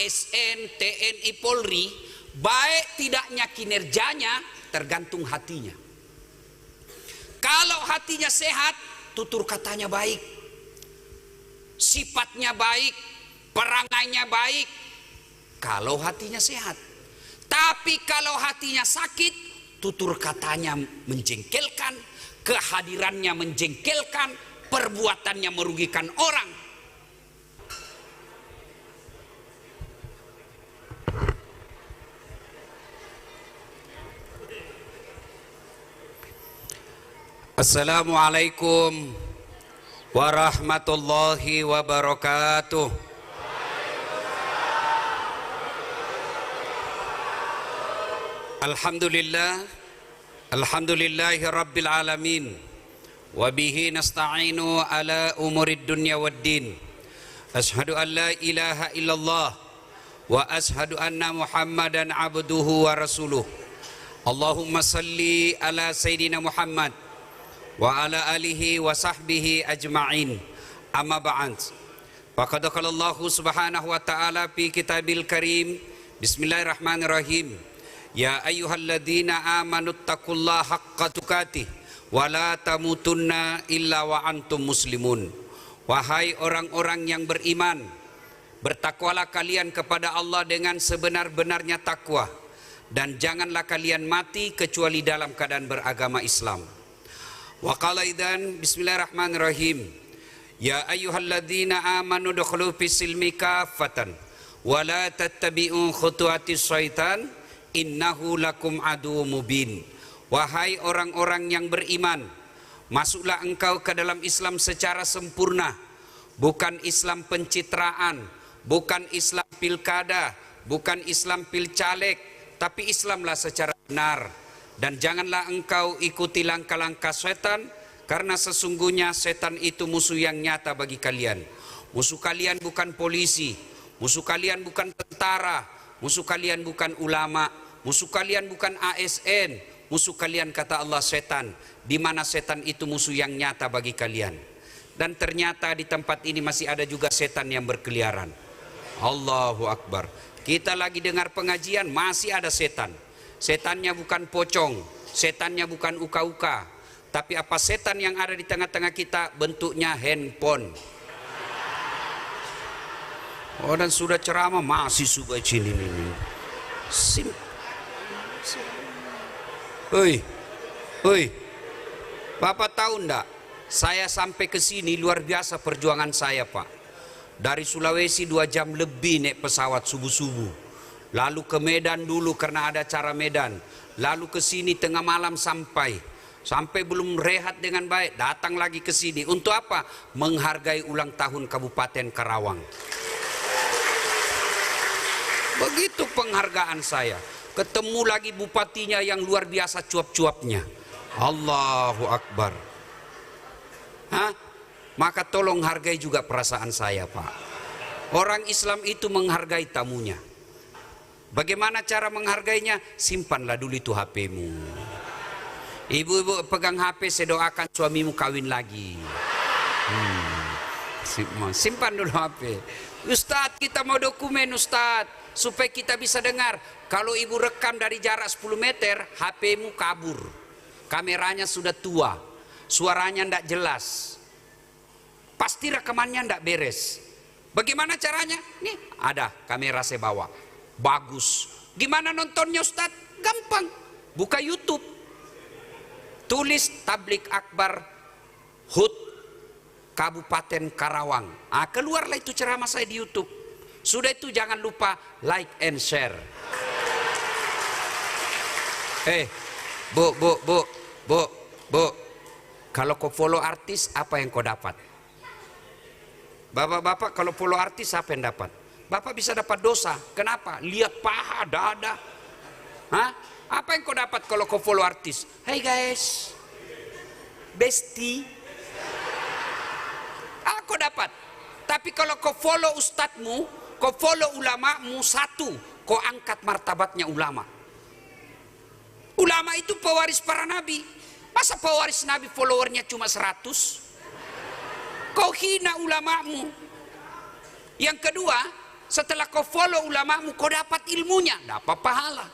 ASN, TNI, Polri, baik tidaknya kinerjanya tergantung hatinya. Kalau hatinya sehat, tutur katanya baik, sifatnya baik, perangainya baik. Kalau hatinya sehat. Tapi kalau hatinya sakit, tutur katanya menjengkelkan, kehadirannya menjengkelkan, perbuatannya merugikan orang. Assalamualaikum warahmatullahi wabarakatuh. Alhamdulillah, alhamdulillahi rabbil alamin, wabihi nasta'inu ala umurid dunya waddin. Ashhadu an la ilaha illallah wa ashhadu anna muhammadan abduhu wa rasuluh. Allahumma salli ala sayyidina Muhammad wa ala alihi wa sahbihi ajma'in. Amma ba'd. Faqad qala Allah subhanahu wa ta'ala fi kitabil karim. Bismillahirrahmanirrahim. Ya ayyuhalladzina amanu taqullaha haqqa tuqatih wa la tamutunna illa wa antum muslimun. Wahai orang-orang yang beriman, bertakwalah kalian kepada Allah dengan sebenar-benarnya takwa, dan janganlah kalian mati kecuali dalam keadaan beragama Islam. Wa qala idzan bismillahirrahmanirrahim. Ya ayyuhalladzina amanu dukhulu fis-silmi kaffatan wa la tattabi'u khutuwatis syaitan innahu lakum aduwwum mubin. Wahai orang-orang yang beriman, masuklah engkau ke dalam Islam secara sempurna, bukan Islam pencitraan, bukan Islam pilkada, bukan Islam pilcaleg, tapi Islamlah secara benar. Dan janganlah engkau ikuti langkah-langkah setan, karena sesungguhnya setan itu musuh yang nyata bagi kalian. Musuh kalian bukan polisi, musuh kalian bukan tentara, musuh kalian bukan ulama, musuh kalian bukan ASN, musuh kalian kata Allah setan, di mana setan itu musuh yang nyata bagi kalian. Dan ternyata di tempat ini masih ada juga setan yang berkeliaran. Allahu Akbar. Kita lagi dengar pengajian, masih ada setan. Setannya bukan pocong, setannya bukan uka-uka, tapi apa setan yang ada di tengah-tengah kita? Bentuknya handphone. Oh, dan sudah ceramah masih suka sini ini. Hoi, Bapak tahu ndak? Saya sampai ke sini luar biasa perjuangan saya, Pak. Dari Sulawesi 2 jam lebih naik pesawat subuh-subuh. Lalu ke Medan dulu karena ada acara Medan. Lalu ke sini tengah malam sampai belum rehat dengan baik, datang lagi ke sini. Untuk apa? Menghargai ulang tahun Kabupaten Karawang. Begitu penghargaan saya. Ketemu lagi bupatinya yang luar biasa cuap-cuapnya. Allahu Akbar. Hah? Maka tolong hargai juga perasaan saya, Pak. Orang Islam itu menghargai tamunya. Bagaimana cara menghargainya? Simpanlah dulu itu HP-mu. Ibu-ibu pegang HP, saya doakan suamimu kawin lagi. Simpan dulu HP. Ustadz, kita mau dokumen Ustadz, supaya kita bisa dengar. Kalau ibu rekam dari jarak 10 meter, HP-mu kabur. Kameranya sudah tua, suaranya tidak jelas. Pasti rekamannya tidak beres. Bagaimana caranya? Nih, ada kamera saya bawa. Bagus. Gimana nontonnya Ustadz? Gampang. Buka YouTube. Tulis Tablik Akbar HUT Kabupaten Karawang. Keluarlah itu ceramah saya di YouTube. Sudah itu jangan lupa like and share. Bu. Kalau kau follow artis, apa yang kau dapat? Bapak-bapak, kalau follow artis, apa yang dapat? Bapak bisa dapat dosa. Kenapa? Lihat paha, dada. Hah? Apa yang kau dapat kalau kau follow artis? Hai guys, bestie. Kau dapat. Tapi kalau kau follow ustadzmu, kau follow ulamamu, satu, kau angkat martabatnya ulama. Ulama itu pewaris para nabi. Masa pewaris nabi followernya cuma 100? Kau hina ulamamu. Yang kedua, Setelah kau follow ulamamu, kau dapat ilmunya, dapat pahala.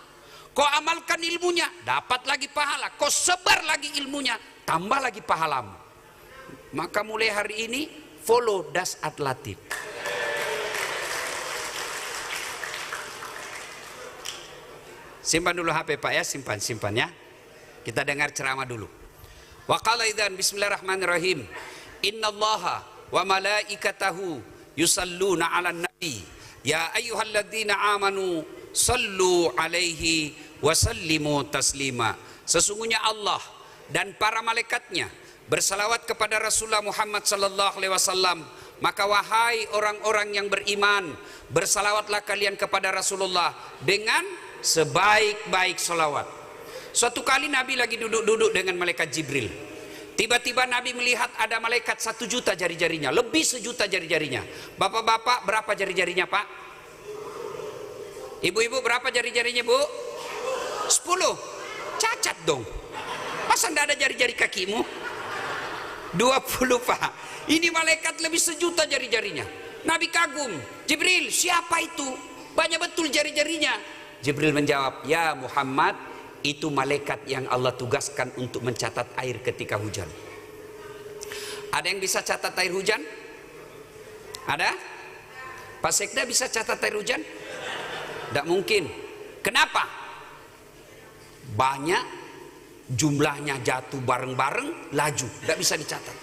Kau amalkan ilmunya, dapat lagi pahala. Kau sebar lagi ilmunya, tambah lagi pahalamu. Maka mulai hari ini follow Das Atlatif. Simpan dulu HP Pak ya, simpan ya. Kita dengar ceramah dulu. Wa qala idzan bismillahirrahmanirrahim. Innallaha wa malaikatahu yusalluna 'alan nabi. Ya ayyuhalladzina amanu sallu 'alaihi wa sallimu taslima. Sesungguhnya Allah dan para malaikatnya bersalawat kepada Rasulullah Muhammad sallallahu alaihi wasallam. Maka wahai orang-orang yang beriman, bersalawatlah kalian kepada Rasulullah dengan sebaik-baik salawat. Suatu kali Nabi lagi duduk-duduk dengan malaikat Jibril. Tiba-tiba Nabi melihat ada malaikat 1 juta jari-jarinya, lebih 1 juta jari-jarinya. Bapak-bapak berapa jari-jarinya Pak? Ibu-ibu berapa jari-jarinya Bu? 10. Cacat dong. Masa enggak ada jari-jari kakimu? 20 Pak. Ini malaikat lebih 1 juta jari-jarinya. Nabi kagum. Jibril, siapa itu? Banyak betul jari-jarinya. Jibril menjawab, ya Muhammad, itu malaikat yang Allah tugaskan untuk mencatat air ketika hujan. Ada yang bisa catat air hujan? Ada? Pak Sekda bisa catat air hujan? Tidak mungkin. Kenapa? Banyak, jumlahnya jatuh bareng-bareng, laju, tidak bisa dicatat.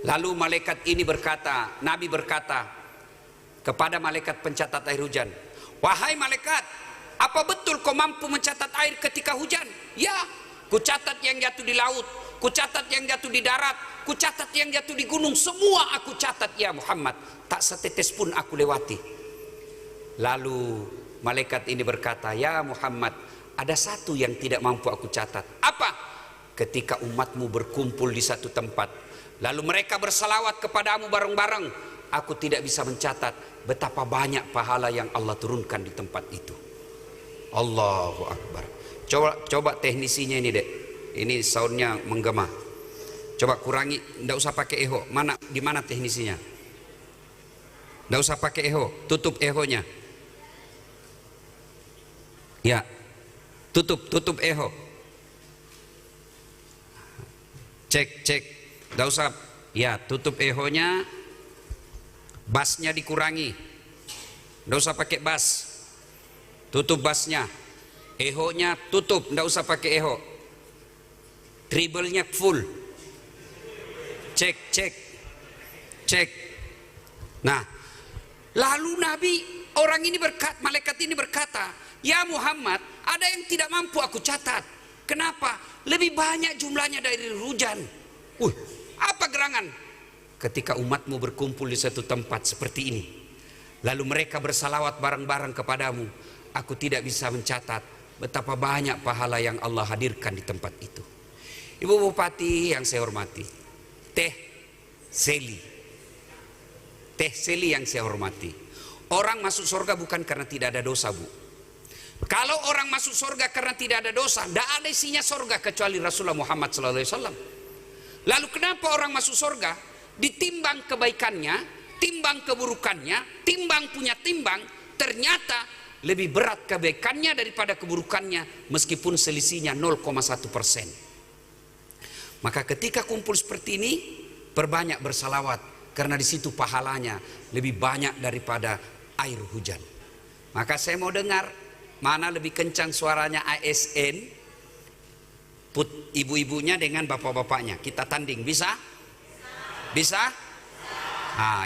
Lalu malaikat ini berkata, Nabi berkata kepada malaikat pencatat air hujan, wahai malaikat, apa betul kau mampu mencatat air ketika hujan? Ya, ku catat yang jatuh di laut, ku catat yang jatuh di darat, ku catat yang jatuh di gunung, semua aku catat ya Muhammad, tak setetes pun aku lewati. Lalu malaikat ini berkata, ya Muhammad, ada satu yang tidak mampu aku catat. Apa? Ketika umatmu berkumpul di satu tempat, lalu mereka bersalawat kepadamu bareng-bareng, aku tidak bisa mencatat betapa banyak pahala yang Allah turunkan di tempat itu. Allahu Akbar. Coba teknisinya ini dek. Ini soundnya menggema. Coba kurangi, tidak usah pakai echo. Di mana teknisinya? Tidak usah pakai echo. Tutup echo-nya. Ya. Tutup echo. Cek. Tidak usah. Ya, tutup echo-nya. Bassnya dikurangi. Tidak usah pakai bass. Tutup bassnya. Echo-nya tutup, tidak usah pakai echo. Treble-nya full. Cek. Nah, lalu orang ini malaikat ini berkata, ya Muhammad, ada yang tidak mampu aku catat. Kenapa? Lebih banyak jumlahnya dari hujan. Apa gerangan? Ketika umatmu berkumpul di satu tempat seperti ini, lalu mereka bersalawat bareng-bareng kepadamu, aku tidak bisa mencatat betapa banyak pahala yang Allah hadirkan di tempat itu. Ibu Bupati yang saya hormati, Teh Seli yang saya hormati, orang masuk surga bukan karena tidak ada dosa Bu. Kalau orang masuk surga karena tidak ada dosa, tidak ada isinya surga kecuali Rasulullah Muhammad SAW. Lalu kenapa orang masuk surga? Ditimbang kebaikannya, timbang keburukannya, timbang punya timbang, ternyata lebih berat kebaikannya daripada keburukannya, meskipun selisihnya 0,1%. Maka ketika kumpul seperti ini, perbanyak bersalawat, karena di situ pahalanya lebih banyak daripada air hujan. Maka saya mau dengar mana lebih kencang suaranya ASN, ibu-ibunya dengan bapak-bapaknya. Kita tanding, bisa? Bisa?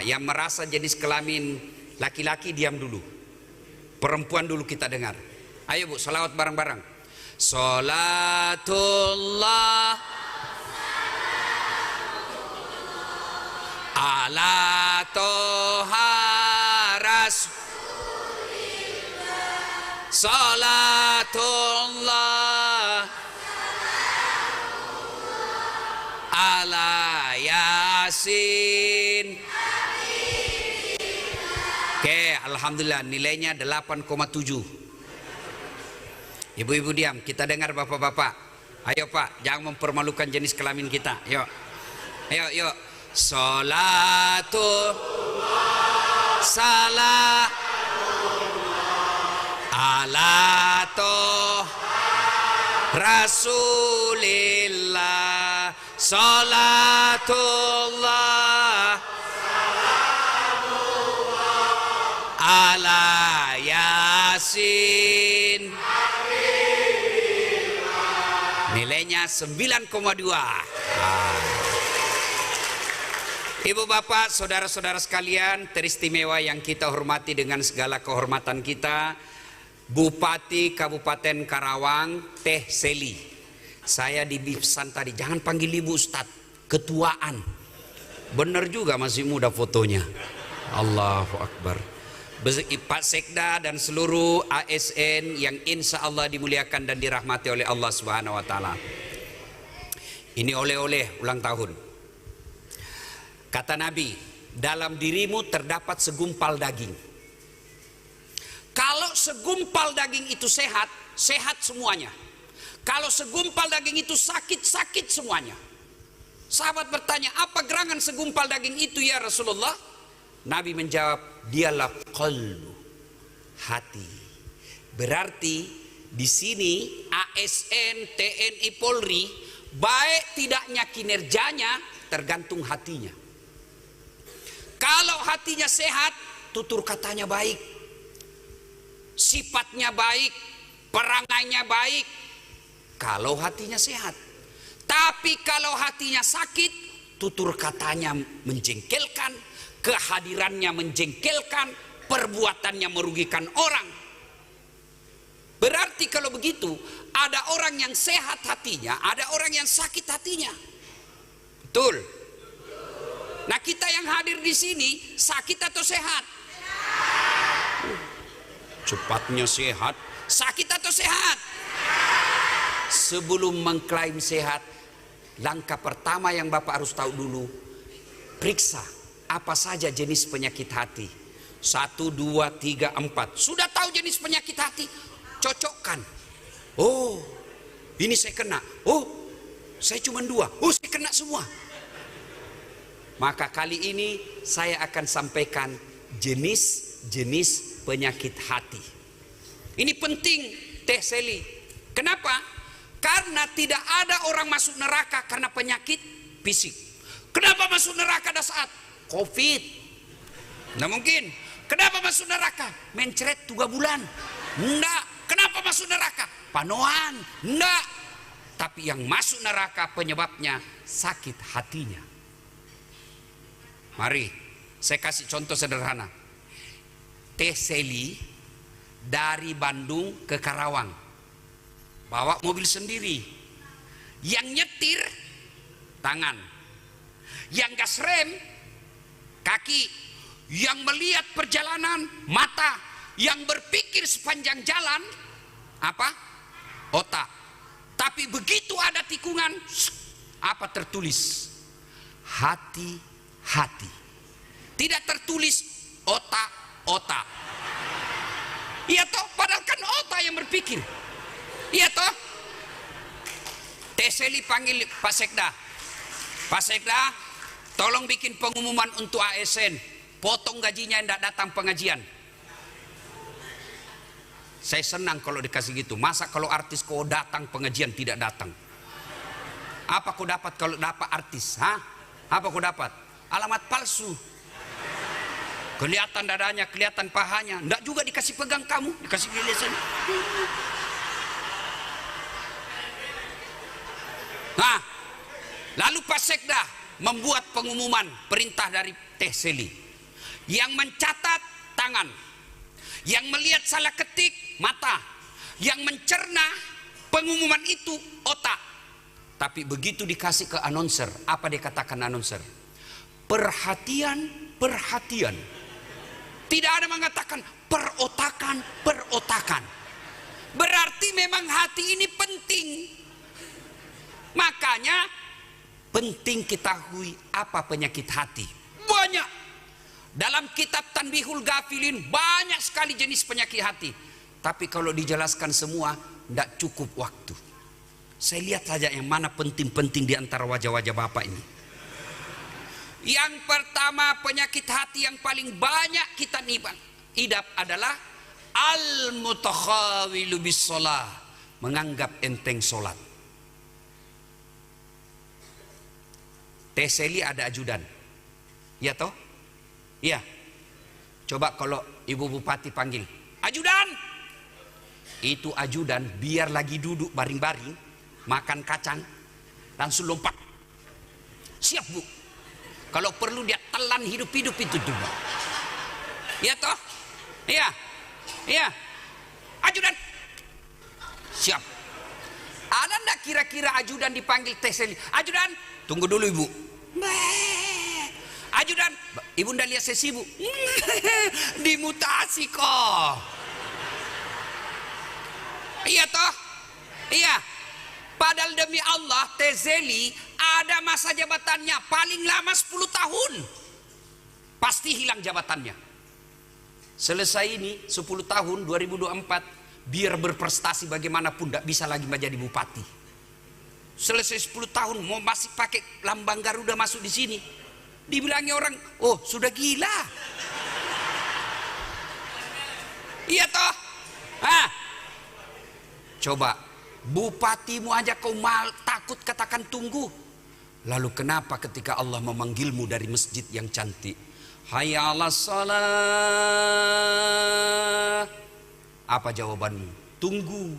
Yang merasa jenis kelamin laki-laki diam dulu. Perempuan dulu kita dengar. Ayo Bu, salawat bareng-bareng. Salatullah ala toha rasulillah. Salatullah ala Yasin. Oke, alhamdulillah nilainya 8,7. Ibu-ibu diam, kita dengar bapak-bapak. Ayo Pak, jangan mempermalukan jenis kelamin kita. Yuk. Ayo. Salatul salah ala toh Rasulillah salatullah ala Yasin. Nilainya 9,2. Ibu bapak, saudara-saudara sekalian, teristimewa yang kita hormati dengan segala kehormatan kita, Bupati Kabupaten Karawang Teh Seli. Saya dipesan tadi, jangan panggil ibu Ustadz, ketuaan. Bener juga, masih muda fotonya. Allahu Akbar. Pak Sekda dan seluruh ASN yang insya Allah dimuliakan dan dirahmati oleh Allah Subhanahu Wa Taala. Ini oleh-oleh ulang tahun. Kata Nabi, dalam dirimu terdapat segumpal daging. Kalau segumpal daging itu sehat, sehat semuanya. Kalau segumpal daging itu sakit, sakit semuanya. Sahabat bertanya, apa gerangan segumpal daging itu ya Rasulullah? Nabi menjawab, dialah qalbu, hati. Berarti di sini ASN, TNI, Polri, baik tidaknya kinerjanya tergantung hatinya. Kalau hatinya sehat, tutur katanya baik, sifatnya baik, perangainya baik. Kalau hatinya sehat. Tapi kalau hatinya sakit, tutur katanya menjengkelkan, kehadirannya menjengkelkan, perbuatannya merugikan orang. Berarti kalau begitu, ada orang yang sehat hatinya, ada orang yang sakit hatinya. Betul. Nah, kita yang hadir di sini sakit atau sehat? Cepatnya sehat. Sakit atau sehat? Sebelum mengklaim sehat, langkah pertama yang Bapak harus tahu dulu, periksa apa saja jenis penyakit hati. 1, 2, 3, 4. Sudah tahu jenis penyakit hati? Cocokkan. Oh, ini saya kena. Oh, saya cuma 2. Oh, saya kena semua. Maka kali ini saya akan sampaikan jenis-jenis penyakit hati. Ini penting, Teh Seli. Kenapa? Karena tidak ada orang masuk neraka karena penyakit fisik. Kenapa masuk neraka pada saat COVID? Nggak mungkin. Kenapa masuk neraka? Mencret 3 bulan? Enggak. Kenapa masuk neraka? Panoan? Enggak. Tapi yang masuk neraka penyebabnya sakit hatinya. Mari, saya kasih contoh sederhana. Teh Seli dari Bandung ke Karawang, bawa mobil sendiri. Yang nyetir tangan, yang gas rem kaki, yang melihat perjalanan mata, yang berpikir sepanjang jalan apa? Otak. Tapi begitu ada tikungan, apa tertulis? Hati. Tidak tertulis otak. Iya toh, padahal kan otak yang berpikir. Iya toh. Teh Seli panggil Pak Sekda. Pak Sekda, tolong bikin pengumuman untuk ASN, potong gajinya yang tidak datang pengajian. Saya senang kalau dikasih gitu. Masa kalau artis kau datang pengajian tidak datang? Apa kau dapat kalau dapat artis? Apa kau dapat? Alamat palsu. Kelihatan dadanya, kelihatan pahanya. Enggak juga dikasih pegang kamu, dikasih lilisan. Nah, lalu Pak Sekda membuat pengumuman perintah dari Teh Seli. Yang mencatat tangan, yang melihat salah ketik mata, yang mencerna pengumuman itu otak. Tapi begitu dikasih ke announcer, apa dia katakan announcer? Perhatian. Tidak ada mengatakan perotakan. Berarti memang hati ini penting. Makanya penting ketahui apa penyakit hati. Banyak. Dalam kitab Tanbihul Ghafilin banyak sekali jenis penyakit hati. Tapi kalau dijelaskan semua tidak cukup waktu. Saya lihat saja yang mana penting-penting di antara wajah-wajah Bapak ini. Yang pertama penyakit hati yang paling banyak kita idap adalah al-mutakhawilu bis shalah, menganggap enteng solat. Teseli ada ajudan, ya toh? Iya. Coba kalau ibu bupati panggil, ajudan. Itu ajudan biar lagi duduk baring-baring, makan kacang, langsung lompat. Siap bu. Kalau perlu dia telan hidup-hidup itu dulu. Ya toh? Iya. Iya. Ajudan. Siap. Ada enggak kira-kira ajudan dipanggil teseli? Ajudan, tunggu dulu ibu. Ajudan, ibu ndak lihat saya sibuk. Dimutasi kok. Iya toh? Iya. Padahal demi Allah Tezeli ada masa jabatannya paling lama 10 tahun. Pasti hilang jabatannya. Selesai ini 10 tahun 2024, biar berprestasi bagaimanapun tidak bisa lagi menjadi bupati. Selesai 10 tahun mau masih pakai lambang Garuda masuk di sini. Dibilangnya orang, oh sudah gila. Iya toh? Coba bupatimu aja kau takut katakan tunggu. Lalu kenapa ketika Allah memanggilmu dari masjid yang cantik, hayya 'alas shalah, apa jawabanmu? Tunggu,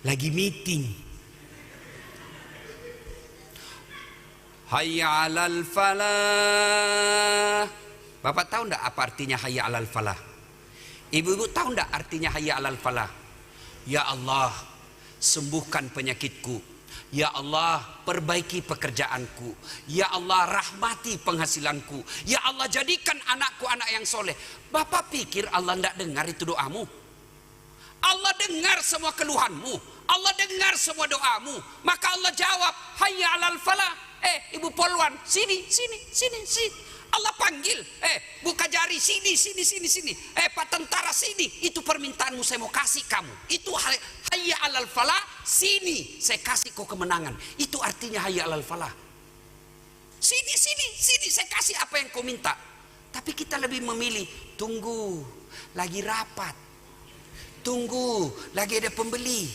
lagi meeting. Hayya 'alal falah. Bapak tahu enggak apa artinya hayya 'alal falah? Ibu-ibu tahu enggak artinya hayya 'alal falah? Ya Allah, sembuhkan penyakitku. Ya Allah, perbaiki pekerjaanku. Ya Allah, rahmati penghasilanku. Ya Allah, jadikan anakku anak yang soleh. Bapak pikir Allah tidak dengar itu doamu? Allah dengar semua keluhanmu. Allah dengar semua doamu. Maka Allah jawab, hayya 'alal falah. Ibu Polwan, sini. Allah panggil, buka jari, sini. Pak tentara, sini. Itu permintaanmu, saya mau kasih kamu. Itu hayya 'alal falah, sini. Saya kasih kau kemenangan. Itu artinya hayya 'alal falah. Sini, saya kasih apa yang kau minta. Tapi kita lebih memilih, tunggu, lagi rapat. Tunggu, lagi ada pembeli.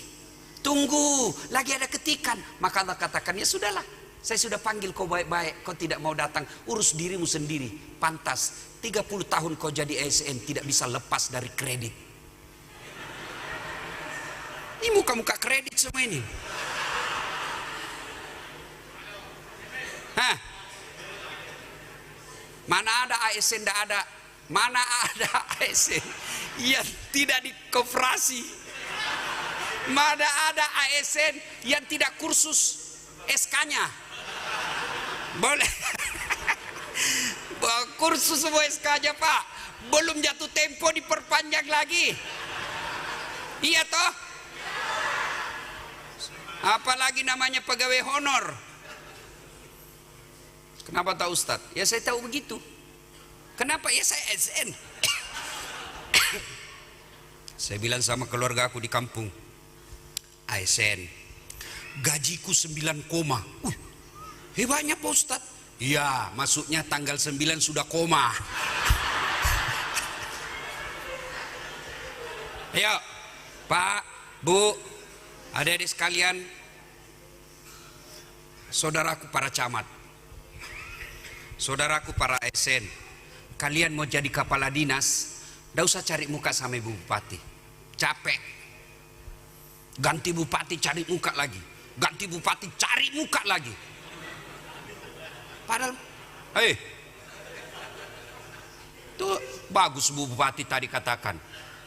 Tunggu, lagi ada ketikan. Maka Allah katakan, ya sudahlah. Saya sudah panggil kau baik-baik, kau tidak mau datang, urus dirimu sendiri. Pantas 30 tahun kau jadi ASN tidak bisa lepas dari kredit. Ini muka-muka kredit semua ini. Mana ada ASN, tidak ada. Mana ada ASN yang tidak di koperasi. Mana ada ASN yang tidak kursus SK-nya. Boleh. Kursus semua SK-nya Pak. Belum jatuh tempo diperpanjang lagi. Iya toh? Apalagi namanya pegawai honor. Kenapa tahu Ustadz? Ya saya tahu begitu. Kenapa? Ya saya ASN. Saya bilang sama keluarga aku di kampung, ASN, gajiku 9 koma. Hebatnya Pak Ustadz. Iya, masuknya tanggal 9 sudah koma. Ayo Pak, Bu, adik-adik sekalian, saudaraku para camat, saudaraku para ASN, kalian mau jadi kepala dinas, tidak usah cari muka sama ibu bupati. Capek. Ganti bupati cari muka lagi. Ganti bupati cari muka lagi. Padahal, tuh bagus Bu Bupati tadi katakan,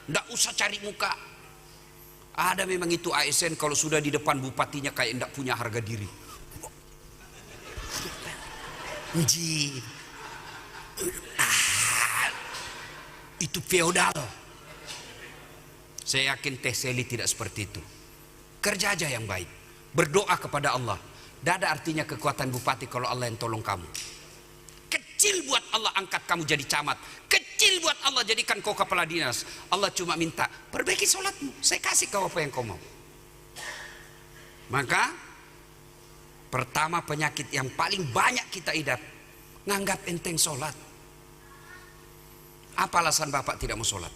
ndak usah cari muka. Ada memang itu ASN kalau sudah di depan bupatinya kayak ndak punya harga diri. Itu feodal. Saya yakin Teseli tidak seperti itu. Kerja aja yang baik, berdoa kepada Allah. Tidak ada artinya kekuatan bupati kalau Allah yang tolong kamu. Kecil buat Allah angkat kamu jadi camat. Kecil buat Allah jadikan kau kepala dinas. Allah cuma minta, perbaiki sholatmu. Saya kasih kau apa yang kau mau. Maka, pertama penyakit yang paling banyak kita idap nganggap enteng sholat. Apa alasan bapak tidak mau sholat?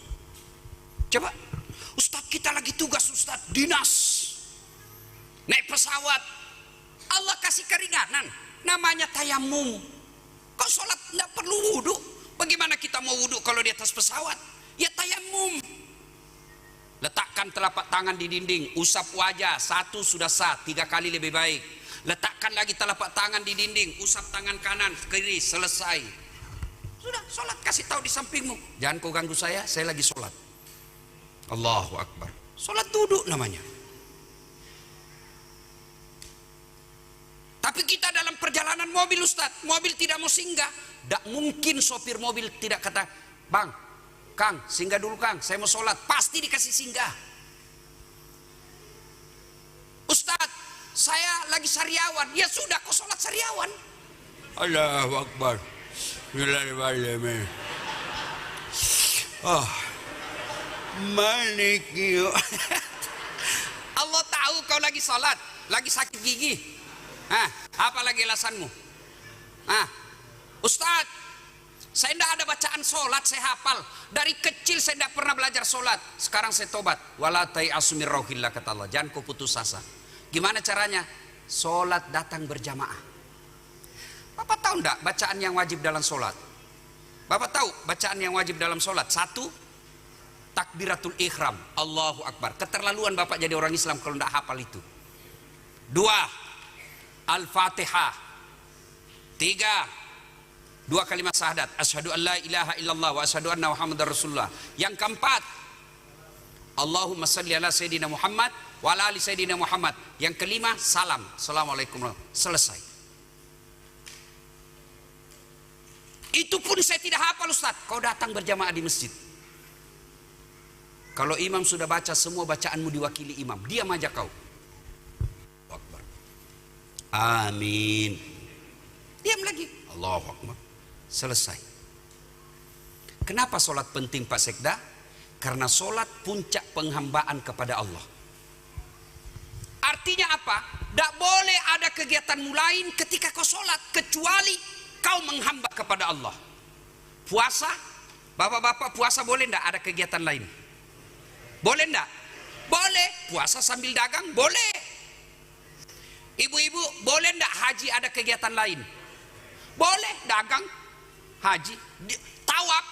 Coba, Ustadz kita lagi tugas, Ustadz dinas, naik pesawat, Allah kasih keringanan, namanya tayamum. Kok sholat tidak perlu wudhu? Bagaimana kita mau wudhu kalau di atas pesawat? Ya tayamum. Letakkan telapak tangan di dinding, usap wajah, 1 sudah sah, 3 kali lebih baik. Letakkan lagi telapak tangan di dinding, usap tangan kanan, kiri, selesai. Sudah, sholat, kasih tahu di sampingmu. Jangan kau ganggu saya lagi sholat. Allahu Akbar. Sholat duduk namanya. Tapi kita dalam perjalanan mobil, Ustaz, mobil tidak mau singgah. Tidak mungkin sopir mobil tidak kata, Bang, Kang, singgah dulu Kang, saya mau sholat. Pasti dikasih singgah. Ustaz, saya lagi sariawan. Ya sudah, kau sholat sariawan. Allahu Akbar. Oh, Malik yuk. Allah tahu kau lagi sholat, lagi sakit gigi. Apa lagi alasanmu? Ustaz, saya tidak ada bacaan sholat, saya hafal. Dari kecil saya tidak pernah belajar sholat. Sekarang saya tobat. Wala tai'asu min rauhillah, kata Allah. Jangan kau putus asa. Gimana caranya? Sholat datang berjamaah. Bapak tahu enggak bacaan yang wajib dalam sholat? Bapak tahu bacaan yang wajib dalam sholat? 1, takbiratul ihram, Allahu Akbar. Keterlaluan bapak jadi orang Islam kalau enggak hafal itu. 2, Al-Fatihah. 3, 2 kalimat syahadat, asyhadu an la ilaha illallah wa asyhadu anna muhammadar rasulullah. Yang keempat, Allahumma salli ala sayyidina Muhammad wa ala ali sayyidina Muhammad. Yang kelima, salam, assalamualaikum. Selesai. Itu pun saya tidak hafal, Ustaz. Kau datang berjamaah di masjid. Kalau imam sudah baca, semua bacaanmu diwakili imam. Diam aja kau. Akbar. Amin. Diam lagi. Allahu Akbar. Selesai. Kenapa sholat penting Pak Sekda? Karena sholat puncak penghambaan kepada Allah. Artinya apa? Tidak boleh ada kegiatanmu lain ketika kau sholat, kecuali kau menghamba kepada Allah. Puasa, bapak-bapak puasa boleh enggak ada kegiatan lain? Boleh enggak? Boleh. Puasa sambil dagang? Boleh. Ibu-ibu, boleh enggak haji ada kegiatan lain? Boleh. Dagang, haji, tawaf,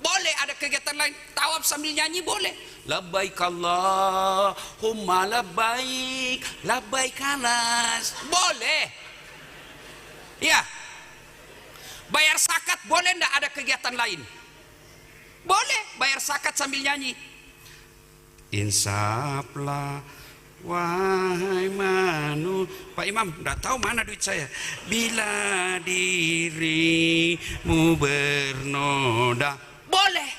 boleh ada kegiatan lain. Tawaf sambil nyanyi boleh. Labbaik Allahumma labbaik, labbaik alas. Boleh. Ya. Bayar zakat boleh enggak ada kegiatan lain? Boleh, bayar zakat sambil nyanyi. Insaflah wahai manu. Pak Imam, enggak tahu mana duit saya. Bila dirimu bernoda. Boleh.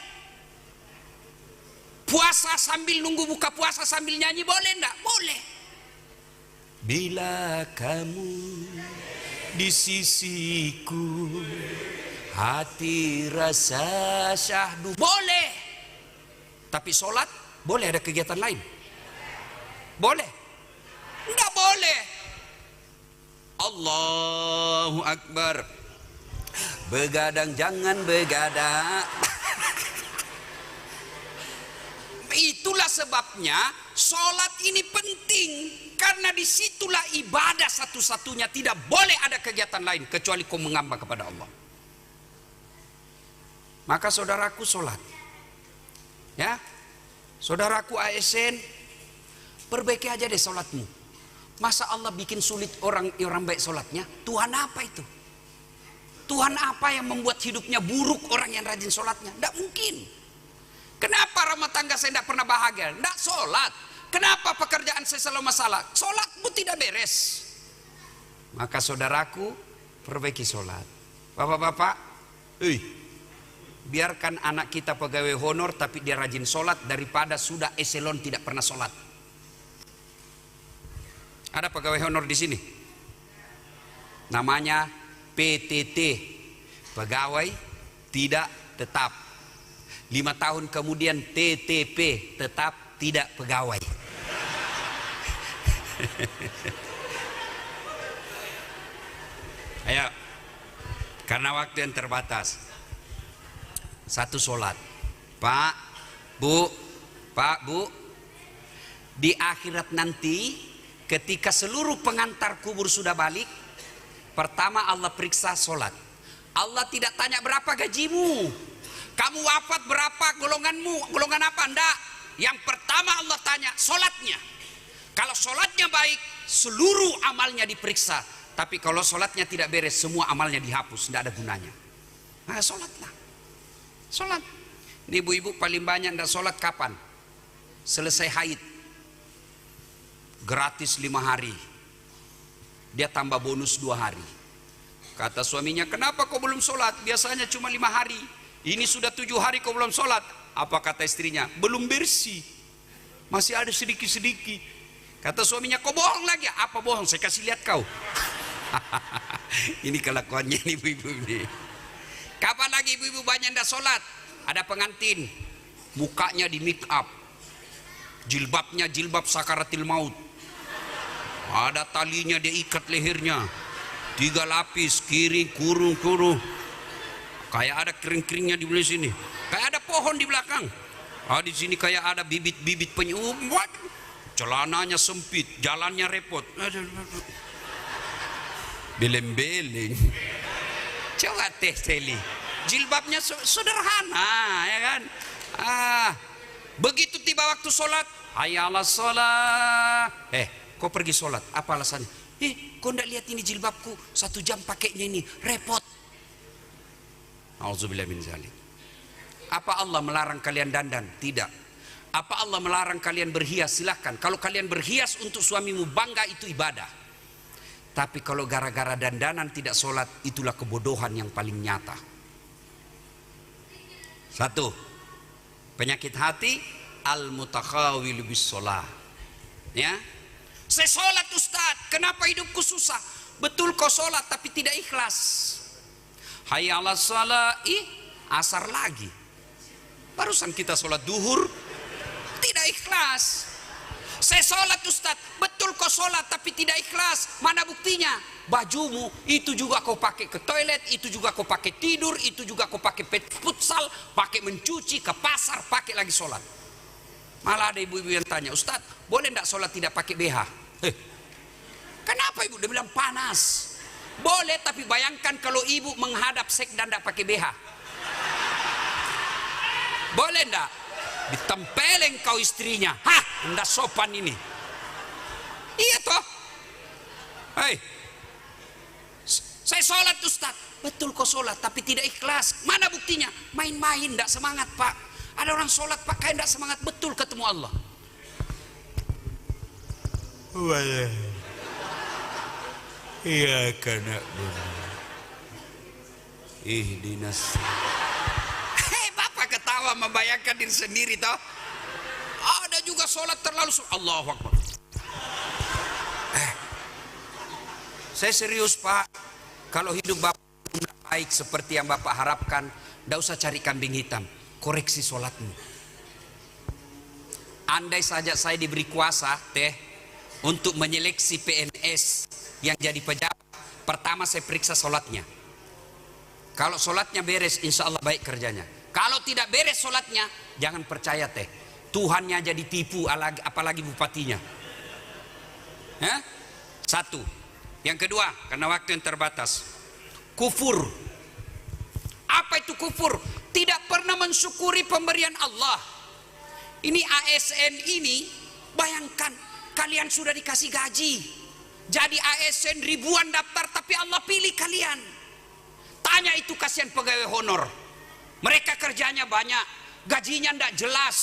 Puasa sambil nunggu buka puasa sambil nyanyi boleh enggak? Boleh. Bila kamu di sisiku, hati rasa syahdu. Boleh. Tapi sholat boleh ada kegiatan lain? Boleh? Enggak boleh. Allahu Akbar. Begadang jangan begadang. Itulah sebabnya sholat ini penting. Karena disitulah ibadah satu-satunya. Tidak boleh ada kegiatan lain kecuali kau menghamba kepada Allah. Maka saudaraku sholat, ya, saudaraku ASN, perbaiki aja deh sholatmu. Masa Allah bikin sulit orang baik sholatnya? Tuhan apa itu? Tuhan apa yang membuat hidupnya buruk orang yang rajin sholatnya? Tidak mungkin. Kenapa rumah tangga saya tidak pernah bahagia? Tidak sholat. Kenapa pekerjaan saya selalu masalah? Sholatmu tidak beres. Maka saudaraku, perbaiki sholat. Bapak-bapak, biarkan anak kita pegawai honor tapi dia rajin sholat daripada sudah eselon tidak pernah sholat. Ada pegawai honor di sini. Namanya PTT, pegawai tidak tetap. 5 tahun kemudian TTP, tetap tidak pegawai. Ayo, Karena waktu yang terbatas. Satu sholat. Pak, Bu, di akhirat nanti ketika seluruh pengantar kubur sudah balik, pertama Allah periksa sholat. Allah tidak tanya berapa gajimu, kamu wafat berapa, golonganmu, golongan apa, enggak. Yang pertama Allah tanya sholatnya. Kalau sholatnya baik, seluruh amalnya diperiksa. Tapi kalau sholatnya tidak beres, semua amalnya dihapus, tidak ada gunanya. Nah, sholatlah. Sholat. Ini ibu-ibu paling banyak tidak sholat kapan? Selesai haid. Gratis 5 hari. Dia tambah bonus 2 hari. Kata suaminya, kenapa kau belum sholat? Biasanya cuma 5 hari. Ini sudah 7 hari kau belum sholat. Apa kata istrinya? Belum bersih. Masih ada sedikit-sedikit. Kata suaminya, kau bohong lagi. Apa bohong? Saya kasih lihat kau. Ini kelakuannya nih ibu-ibu ini. Kapan lagi ibu-ibu banyak tidak sholat? Ada pengantin, mukanya di make up, jilbabnya jilbab sakaratil maut, ada talinya dia ikat lehernya, 3 lapis, kiri kurung, kayak ada kering-keringnya di belah sini, kayak ada pohon di belakang. Di sini kayak ada bibit-bibit penyu. Celananya sempit, jalannya repot. Beleng-beleng. Coba teh Teli, jilbabnya sederhana, ya kan? Begitu tiba waktu sholat, hayya 'alas sholat. Kau pergi sholat, apa alasannya? Kau ndak lihat ini jilbabku, 1 jam pakainya ini, repot. Auzubillah min zalik. Apa Allah melarang kalian dandan? Tidak. Apa Allah melarang kalian berhias? Silahkan. Kalau kalian berhias untuk suamimu bangga, itu ibadah. Tapi kalau gara-gara dandanan tidak sholat, itulah kebodohan yang paling nyata. 1. Penyakit hati, al-mutakhawil bis sholat. Ya, saya sholat Ustaz, kenapa hidupku susah? Betul kau sholat tapi tidak ikhlas. Hayya 'alas sholat, asar lagi. Barusan kita sholat duhur, tidak ikhlas. Saya sholat Ustaz, betul kau sholat tapi tidak ikhlas. Mana buktinya? Bajumu itu juga kau pakai ke toilet, itu juga kau pakai tidur, itu juga kau pakai futsal, pakai mencuci, ke pasar, pakai lagi sholat. Malah ada ibu-ibu yang tanya, Ustaz, boleh tidak sholat tidak pakai BH? Kenapa ibu? Dia bilang panas. Boleh, tapi bayangkan kalau ibu menghadap sekda tidak pakai BH. Boleh tidak? Ditempeleng kau istrinya. Ndak sopan ini. Iya toh. Saya sholat Ustaz. Betul kau sholat tapi tidak ikhlas. Mana buktinya? Main-main ndak semangat Pak. Ada orang sholat pakai ndak semangat, betul ketemu Allah. Iya karena ihdinas. Bapak ketawa membayangkan diri sendiri toh. Ada juga sholat terlalu Allahu Akbar. Saya serius Pak. Kalau hidup Bapak baik seperti yang Bapak harapkan, tidak usah cari kambing hitam. Koreksi sholatmu. Andai saja saya diberi kuasa untuk menyeleksi PNS yang jadi pejabat, pertama saya periksa sholatnya. Kalau sholatnya beres, insya Allah baik kerjanya. Kalau tidak beres sholatnya, jangan percaya Tuhannya jadi tipu, apalagi bupatinya. 1. Yang kedua, karena waktu yang terbatas, kufur. Apa itu kufur? Tidak pernah mensyukuri pemberian Allah. Ini ASN ini, bayangkan kalian sudah dikasih gaji, jadi ASN ribuan daftar, tapi Allah pilih kalian. Tanya itu kasihan pegawai honor. Mereka kerjanya banyak, gajinya tidak jelas,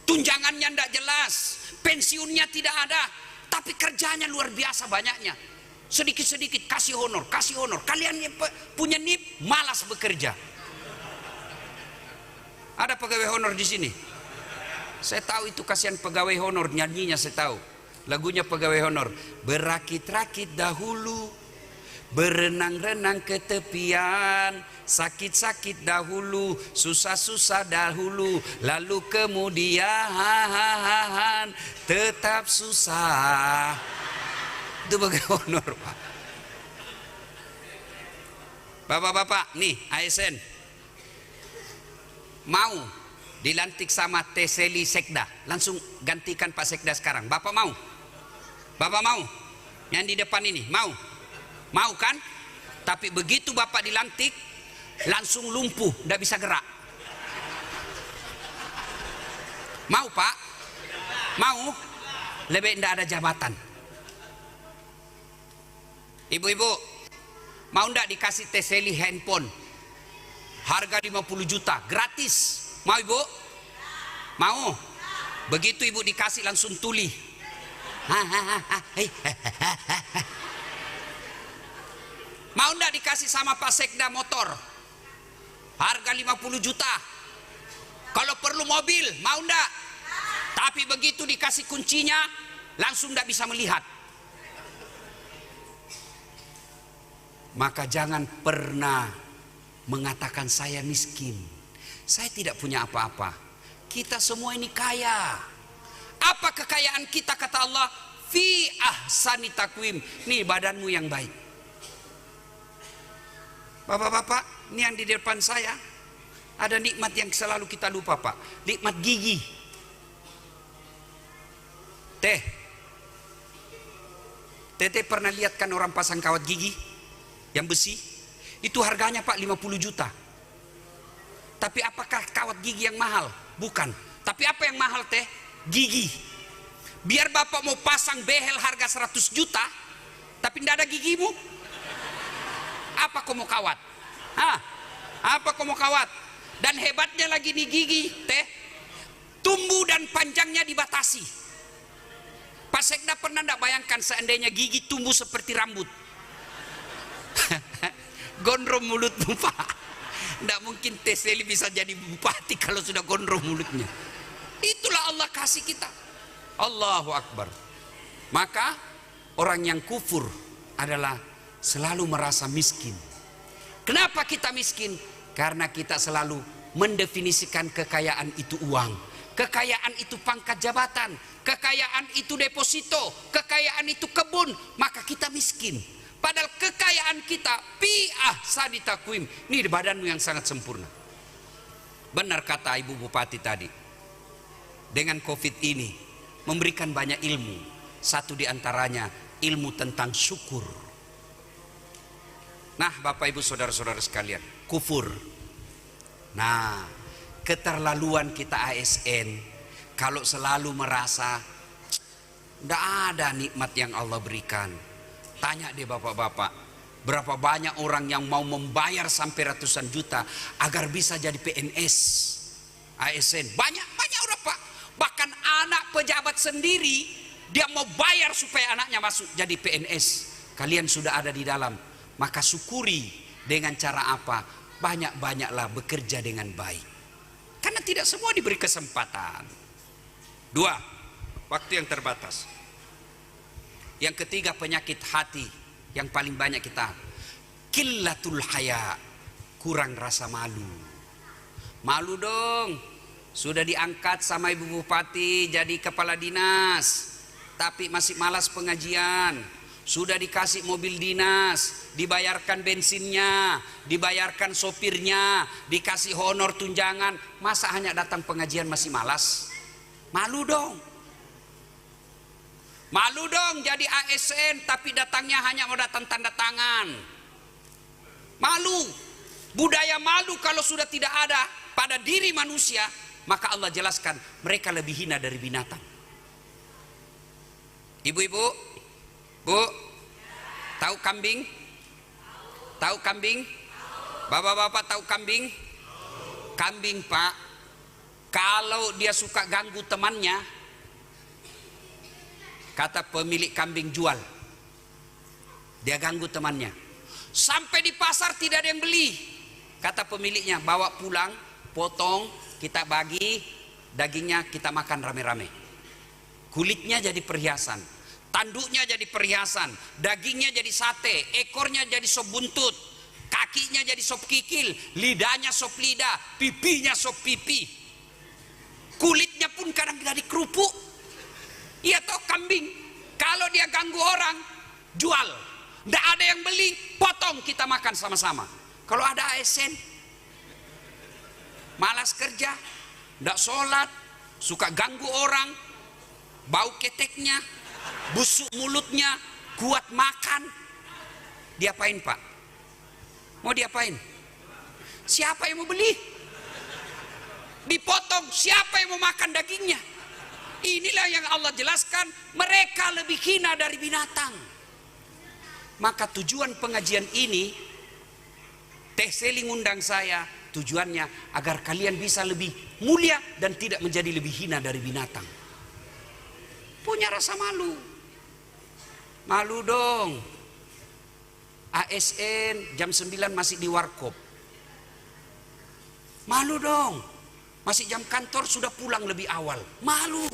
tunjangannya tidak jelas, pensiunnya tidak ada, tapi kerjanya luar biasa banyaknya. Sedikit-sedikit kasih honor. Kalian punya NIP, malas bekerja. Ada pegawai honor di sini. Saya tahu itu kasihan pegawai honor, nyanyinya saya tahu. Lagunya pegawai honor. Berakit-rakit dahulu, berenang-renang ke tepian, sakit-sakit dahulu, susah-susah dahulu, lalu kemudian tetap susah. Itu pegawai honor Pak. Bapak-bapak, nih ASN mau dilantik sama Teseli Sekda, langsung gantikan Pak Sekda sekarang. Bapak mau? Bapak mau? Yang di depan ini mau? Mau kan? Tapi begitu Bapak dilantik, langsung lumpuh, tidak bisa gerak. Mau Pak? Mau? Lebih tidak ada jabatan. Ibu-ibu, mau tidak dikasih Teseli handphone harga 50 juta gratis? Mau ibu? Mau? Begitu ibu dikasih langsung tuli. Mau tidak dikasih sama Pak Sekda motor harga 50 juta? Kalau perlu mobil, mau tidak? Tapi begitu dikasih kuncinya langsung tidak bisa melihat. Maka jangan pernah mengatakan saya miskin, saya tidak punya apa-apa. Kita semua ini kaya. Apa kekayaan kita? Kata Allah, fi ahsani takwim. Nih badanmu yang baik. Bapak-bapak, ini yang di depan saya ada nikmat yang selalu kita lupa, Pak. Nikmat gigi. Tete pernah lihat kan orang pasang kawat gigi yang besi? Itu harganya Pak 50 juta. Tapi apakah kawat gigi yang mahal? Bukan. Tapi apa yang mahal teh? Gigi. Biar Bapak mau pasang behel harga 100 juta, tapi tidak ada gigimu, apa kau mau kawat? Apa kau mau kawat? Dan hebatnya lagi nih gigi teh, tumbuh dan panjangnya dibatasi. Pak Sekda pernah tidak bayangkan seandainya gigi tumbuh seperti rambut? Gondrong mulutmu Pak. Tidak mungkin Teseli bisa jadi bupati kalau sudah gondrong mulutnya. Itulah Allah kasih kita. Allahu Akbar. Maka orang yang kufur adalah selalu merasa miskin. Kenapa kita miskin? Karena kita selalu mendefinisikan kekayaan itu uang, kekayaan itu pangkat jabatan, kekayaan itu deposito, kekayaan itu kebun. Maka kita miskin. Padahal kekayaan kita fi ahsani takwim. Ini badanmu yang sangat sempurna. Benar kata Ibu Bupati tadi. Dengan COVID ini memberikan banyak ilmu. Satu di antaranya ilmu tentang syukur. Nah, Bapak Ibu saudara-saudara sekalian, kufur. Nah, keterlaluan kita ASN kalau selalu merasa tidak ada nikmat yang Allah berikan. Tanya deh bapak-bapak, berapa banyak orang yang mau membayar sampai ratusan juta agar bisa jadi PNS ASN? Banyak orang Pak. Bahkan anak pejabat sendiri dia mau bayar supaya anaknya masuk jadi PNS. Kalian sudah ada di dalam, maka syukuri. Dengan cara apa? Banyak-banyaklah bekerja dengan baik. Karena tidak semua diberi kesempatan. 2, waktu yang terbatas. Yang ketiga, penyakit hati yang paling banyak kita, qillatul haya, kurang rasa malu. Malu dong, sudah diangkat sama Ibu Bupati jadi kepala dinas, tapi masih malas pengajian. Sudah dikasih mobil dinas, dibayarkan bensinnya, dibayarkan sopirnya, dikasih honor tunjangan, masa hanya datang pengajian masih malas? Malu dong. Malu dong jadi ASN tapi datangnya hanya mau datang tanda tangan. Malu. Budaya malu kalau sudah tidak ada pada diri manusia, maka Allah jelaskan mereka lebih hina dari binatang. Ibu-ibu, Bu, tahu kambing? Tahu kambing? Bapak-bapak tahu kambing? Kambing Pak, kalau dia suka ganggu temannya, kata pemilik kambing jual, dia ganggu temannya, sampai di pasar tidak ada yang beli. Kata pemiliknya, bawa pulang, potong, kita bagi, dagingnya kita makan rame-rame. Kulitnya jadi perhiasan, tanduknya jadi perhiasan, dagingnya jadi sate, ekornya jadi sop buntut, kakinya jadi sop kikil, lidahnya sop lidah, pipinya sop pipi, kulitnya pun kadang jadi kerupuk. Iya toh kambing, kalau dia ganggu orang, jual. Tidak ada yang beli, potong kita makan sama-sama. Kalau ada ASN, malas kerja, tidak sholat, suka ganggu orang, bau keteknya, busuk mulutnya, kuat makan, diapain Pak? Mau diapain? Siapa yang mau beli? Dipotong, siapa yang mau makan dagingnya? Inilah yang Allah jelaskan, mereka lebih hina dari binatang. Maka tujuan pengajian ini, Teh Seli ngundang saya, tujuannya agar kalian bisa lebih mulia dan tidak menjadi lebih hina dari binatang. Punya rasa malu. Malu dong. ASN jam 9 masih di warkop. Malu dong. Masih jam kantor sudah pulang lebih awal. Malu.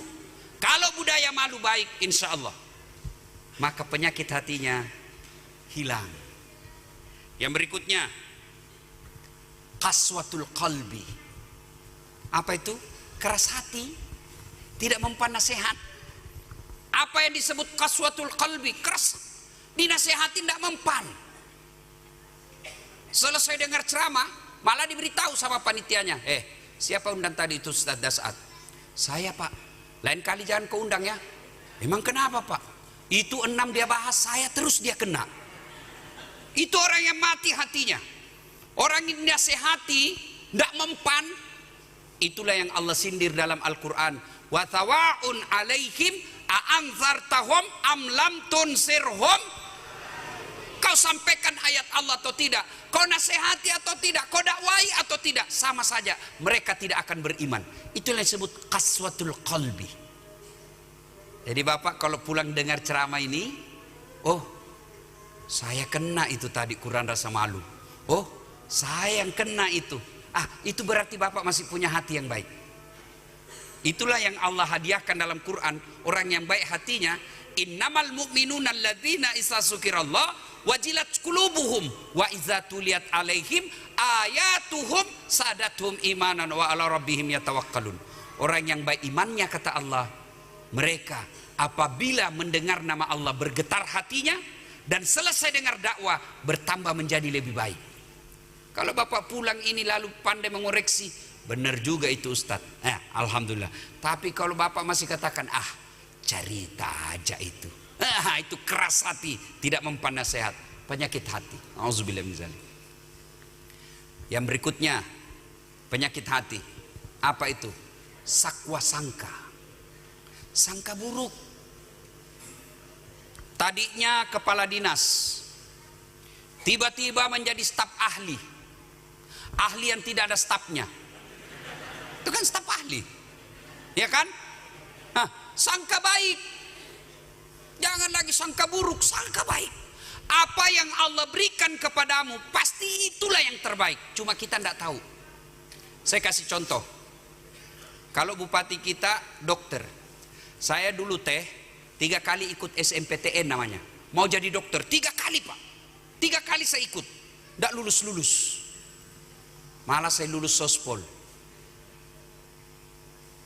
Kalau budaya malu baik, insya Allah, maka penyakit hatinya hilang. Yang berikutnya, qaswatul qalbi. Apa itu? Keras hati, tidak mempan nasihat. Apa yang disebut qaswatul qalbi? Keras, dinasehati tidak mempan. Selesai dengar ceramah, malah diberitahu sama panitianya, siapa undang tadi itu Ustaz Dasat? Saya Pak. Lain kali jangan kau undang ya. Memang kenapa Pak? Itu 6 dia bahas, saya terus dia kena. Itu orang yang mati hatinya. Orang yang nasihati tidak mempan. Itulah yang Allah sindir dalam Al-Quran. Wa thawaun alaihim a'anzartahum am lam tunsirhum. Kau sampaikan ayat Allah atau tidak, kau nasihati atau tidak, kau dakwai atau tidak, sama saja mereka tidak akan beriman. Itulah yang disebut qaswatul qalbi. Jadi Bapak kalau pulang dengar ceramah ini, oh saya kena itu tadi, kurang rasa malu. Oh saya yang kena itu. Itu berarti Bapak masih punya hati yang baik. Itulah yang Allah hadiahkan dalam Quran, orang yang baik hatinya. Innamal mu'minuna alladzina idza dzukirallah wajilat qulubuhum wa idza tuliyat alaihim ayatuhum sadatuhum imanan wa ala rabbihim yatawakkalun. Orang yang baik imannya, kata Allah, mereka apabila mendengar nama Allah bergetar hatinya, dan selesai dengar dakwah bertambah menjadi lebih baik. Kalau Bapak pulang ini lalu pandai mengoreksi, benar juga itu Ustaz, alhamdulillah. Tapi kalau Bapak masih katakan cerita aja itu, itu keras hati, tidak mempan nasihat, penyakit hati. Auzubillah min dzalik. Yang berikutnya, penyakit hati. Apa itu? Sakwa sangka. Sangka buruk. Tadinya kepala dinas, tiba-tiba menjadi staf ahli. Ahli yang tidak ada stafnya. Itu kan staf ahli. Ya kan? Sangka baik. Jangan lagi sangka buruk, sangka baik. Apa yang Allah berikan kepadamu pasti itulah yang terbaik. Cuma kita tidak tahu. Saya kasih contoh. Kalau bupati kita dokter, saya dulu 3 kali ikut SMPTN namanya. Mau jadi dokter 3 kali Pak. 3 kali saya ikut, tidak lulus. Malah saya lulus sospol.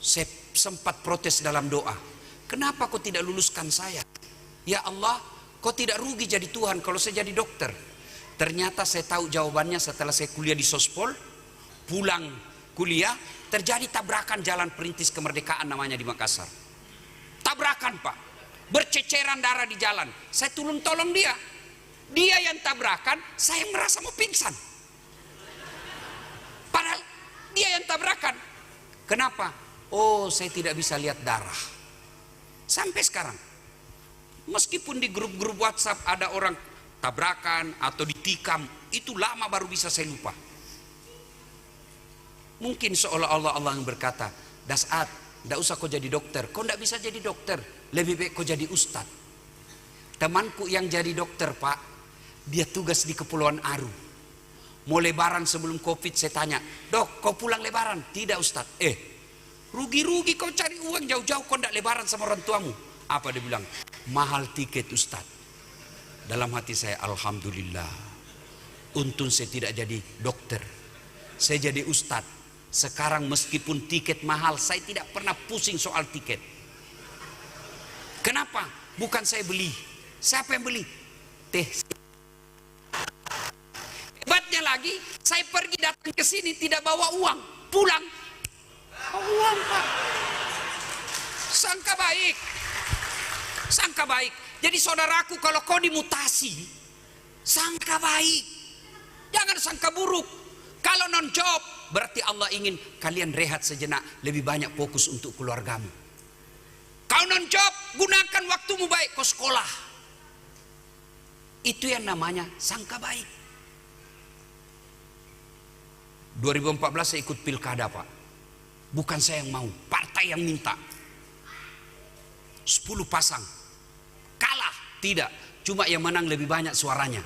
Saya sempat protes dalam doa, kenapa kau tidak luluskan saya? Ya Allah, kau tidak rugi jadi Tuhan kalau saya jadi dokter. Ternyata saya tahu jawabannya setelah saya kuliah di sospol. Pulang kuliah, terjadi tabrakan jalan perintis kemerdekaan namanya di Makassar. Tabrakan Pak, berceceran darah di jalan. Saya tolong dia. Dia yang tabrakan, saya merasa mau pingsan. Padahal dia yang tabrakan. Kenapa? Oh, saya tidak bisa lihat darah. Sampai sekarang, meskipun di grup-grup WhatsApp ada orang tabrakan atau ditikam, itu lama baru bisa saya lupa. Mungkin seolah-olah Allah yang berkata, Dasat, tidak usah kau jadi dokter. Kau tidak bisa jadi dokter, lebih baik kau jadi ustad. Temanku yang jadi dokter Pak, dia tugas di Kepulauan Aru. Mau lebaran sebelum Covid, saya tanya, Dok, kau pulang lebaran? Tidak Ustad. Rugi-rugi kau cari uang jauh-jauh, kau tidak lebaran sama orang tuamu. Apa dia bilang? Mahal tiket Ustad. Dalam hati saya, alhamdulillah, untung saya tidak jadi dokter, saya jadi ustad. Sekarang meskipun tiket mahal, saya tidak pernah pusing soal tiket. Kenapa? Bukan saya beli. Siapa yang beli? Teh. Hebatnya Apalagi saya pergi datang ke sini tidak bawa uang, pulang bawa uang, Pak. Sangka baik, sangka baik. Jadi saudaraku, kalau kau dimutasi, sangka baik, jangan sangka buruk. Kalau non job, berarti Allah ingin kalian rehat sejenak, lebih banyak fokus untuk keluargamu. Kau non job, gunakan waktumu baik, kau sekolah. Itu yang namanya sangka baik. 2014 saya ikut pilkada, Pak. Bukan saya yang mau, partai yang minta. 10 pasang. Kalah, tidak. Cuma yang menang lebih banyak suaranya.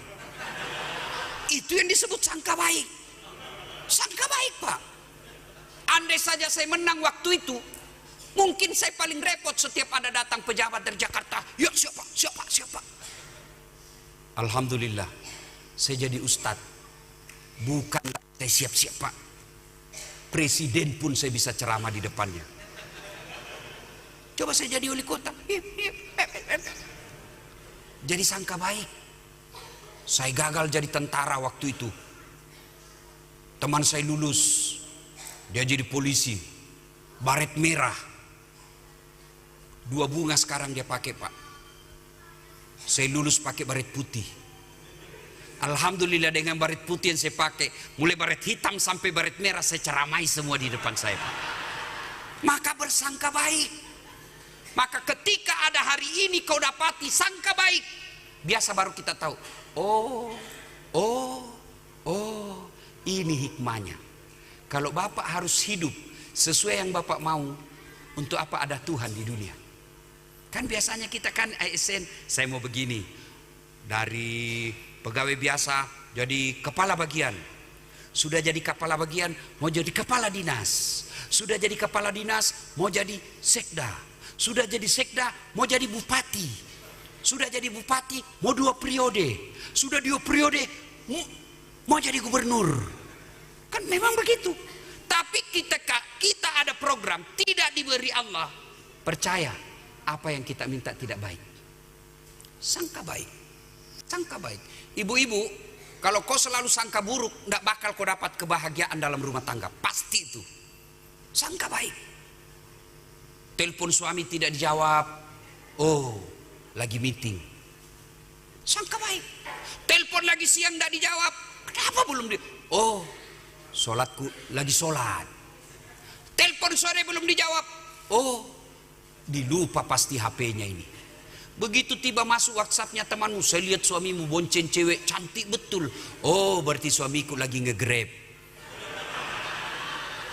Itu yang disebut sangka baik. Sangka baik, Pak. Andai saja saya menang waktu itu, mungkin saya paling repot setiap ada datang pejabat dari Jakarta. Ya siapa. Alhamdulillah, saya jadi ustadz. Bukan saya siap-siap, Pak. Presiden pun saya bisa ceramah di depannya. Coba saya jadi wali kota. Jadi sangka baik. Saya gagal jadi tentara waktu itu. Teman saya lulus, dia jadi polisi, baret merah. 2 bunga sekarang dia pakai, Pak. Saya lulus pakai baret putih. Alhamdulillah dengan baret putih yang saya pakai, mulai baret hitam sampai baret merah, saya ceramai semua di depan saya, Pak. Maka bersangka baik. Maka ketika ada hari ini kau dapati sangka baik, biasa baru kita tahu, oh, ini hikmahnya. Kalau Bapak harus hidup sesuai yang Bapak mau, untuk apa ada Tuhan di dunia? Kan biasanya kita kan ASN, saya mau begini, dari pegawai biasa jadi kepala bagian. Sudah jadi kepala bagian, mau jadi kepala dinas. Sudah jadi kepala dinas, mau jadi sekda. Sudah jadi sekda, mau jadi bupati. Sudah jadi bupati, mau 2 periode. Sudah 2 periode, mau jadi gubernur. Kan memang begitu. Tapi kita ada program, tidak diberi Allah. Percaya, apa yang kita minta tidak baik. Sangka baik. Sangka baik. Ibu-ibu, kalau kau selalu sangka buruk, tidak bakal kau dapat kebahagiaan dalam rumah tangga. Pasti itu. Sangka baik. Telepon suami tidak dijawab. Oh, lagi meeting. Sangka baik. Telepon lagi siang tidak dijawab. Kenapa belum di? Oh, sholatku lagi sholat. Telepon sore belum dijawab. Oh, dilupa pasti HP-nya ini. Begitu tiba masuk WhatsApp-nya temanmu, saya lihat suamimu bonceng cewek cantik betul. Oh, berarti suamiku lagi nge-grab.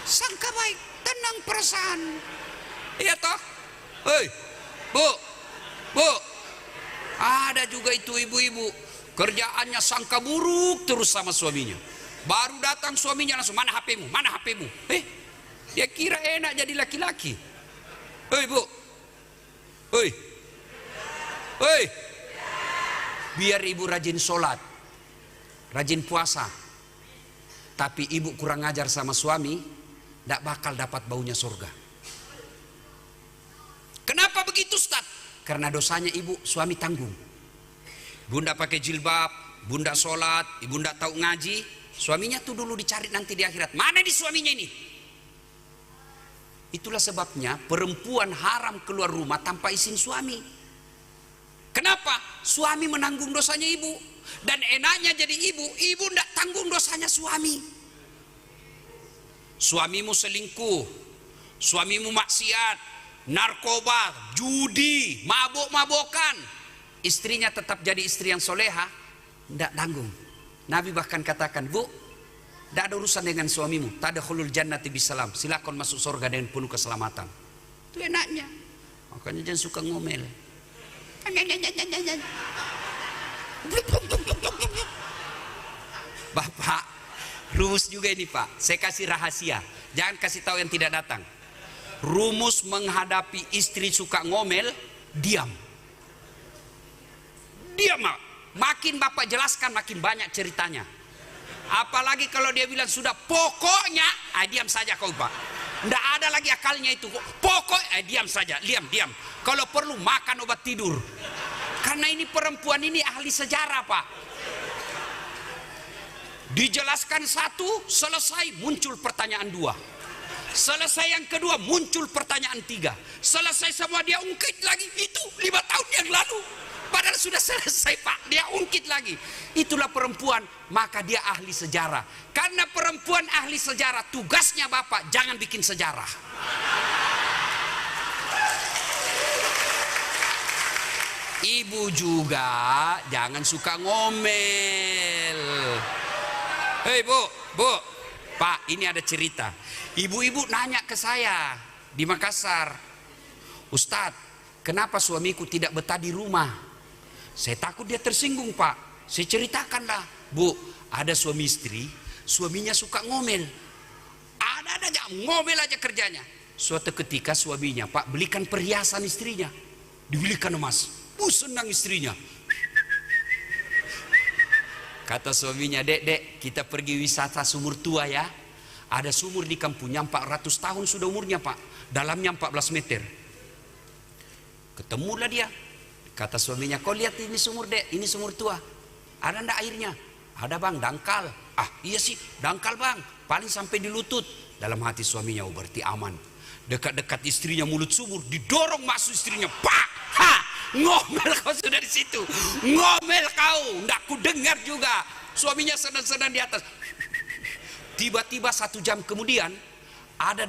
Sangka baik, tenang perasaan. Iya toh? Hei, bu, ada juga itu ibu-ibu, kerjaannya sangka buruk terus sama suaminya. Baru datang suaminya langsung, mana HP-mu, mana HP-mu. Dia kira enak jadi laki-laki. Hei bu, hei, biar ibu rajin sholat, rajin puasa, tapi ibu kurang ajar sama suami, tidak bakal dapat baunya surga. Kenapa begitu, Ustaz? Karena dosanya ibu, suami tanggung. Bunda pakai jilbab, bunda sholat, ibunda tahu ngaji, suaminya tuh dulu dicari nanti di akhirat. Mana di suaminya ini? Itulah sebabnya perempuan haram keluar rumah tanpa izin suami. Kenapa? Suami menanggung dosanya ibu. Dan enaknya jadi ibu tidak tanggung dosanya suami. Suamimu selingkuh, suamimu maksiat, narkoba, judi, mabok-mabokan, istrinya tetap jadi istri yang soleha, tidak tanggung. Nabi bahkan katakan, bu, tidak ada urusan dengan suamimu, tadkhulul jannati bisalam, silakan masuk surga dengan penuh keselamatan. Itu enaknya. Makanya jangan suka ngomel. Bapak, rumus juga ini Pak, saya kasih rahasia, jangan kasih tahu yang tidak datang. Rumus menghadapi istri suka ngomel, diam. Diam, makin Bapak jelaskan makin banyak ceritanya. Apalagi kalau dia bilang sudah pokoknya, diam saja kau Pak. Nggak ada lagi akalnya itu. Pokoknya, diam saja, diam. Kalau perlu makan obat tidur. Karena ini perempuan ini ahli sejarah Pak. Dijelaskan satu, selesai, muncul pertanyaan dua. Selesai yang kedua, muncul pertanyaan tiga. Selesai semua, dia ungkit lagi. Itu 5 tahun yang lalu. Padahal sudah selesai Pak, dia ungkit lagi. Itulah perempuan, maka dia ahli sejarah. Karena perempuan ahli sejarah, tugasnya Bapak jangan bikin sejarah. Ibu juga jangan suka ngomel. Hei bu, Pak, ini ada cerita. Ibu-ibu nanya ke saya di Makassar, Ustadz, kenapa suamiku tidak betah di rumah? Saya takut dia tersinggung Pak. Saya ceritakanlah, Bu, ada suami istri, suaminya suka ngomel. Ada aja ngomel aja kerjanya. Suatu ketika suaminya, Pak, belikan perhiasan istrinya, dibelikan emas. Senang istrinya. Kata suaminya, dek, kita pergi wisata sumur tua ya. Ada sumur di kampungnya 400 tahun sudah umurnya Pak. Dalamnya 14 meter. Ketemulah dia. Kata suaminya, kau lihat ini sumur dek, ini sumur tua. Ada ndak airnya? Ada bang, dangkal. Ah iya sih, dangkal bang. Paling sampai di lutut. Dalam hati suaminya, oh berarti aman. Dekat-dekat istrinya mulut sumur, didorong masuk istrinya. Pak! Ha! Ngomel kau sudah di situ. Ngomel kau, ndak ku dengar juga. Suaminya senang-senang di atas. Tiba-tiba 1 jam kemudian ada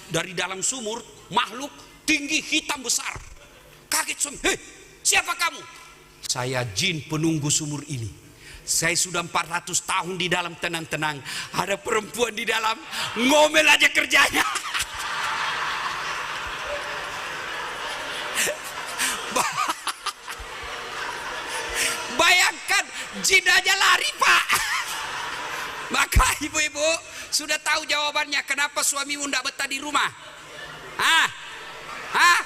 dari dalam sumur makhluk tinggi hitam besar. Kaget suami. Hei, siapa kamu? Saya jin penunggu sumur ini. Saya sudah 400 tahun di dalam tenang-tenang. Ada perempuan di dalam, ngomel aja kerjanya. Bayangkan, jin aja lari Pak. Maka ibu-ibu sudah tahu jawabannya. Kenapa suamimu tidak betah di rumah? Hah? Hah?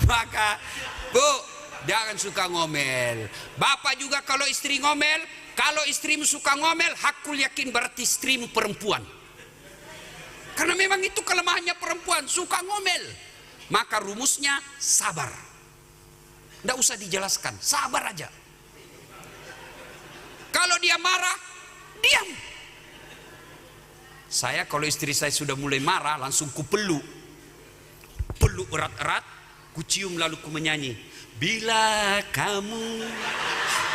Maka Bu, jangan suka ngomel. Bapak juga kalau istri ngomel, kalau istrimu suka ngomel, hakul yakin berarti istrimu perempuan. Karena memang itu kelemahannya perempuan, suka ngomel. Maka rumusnya sabar. Tidak usah dijelaskan, sabar aja. Kalau dia marah, diam. Saya kalau istri saya sudah mulai marah, langsung ku peluk. Peluk erat-erat, ku cium lalu ku menyanyi. Bila kamu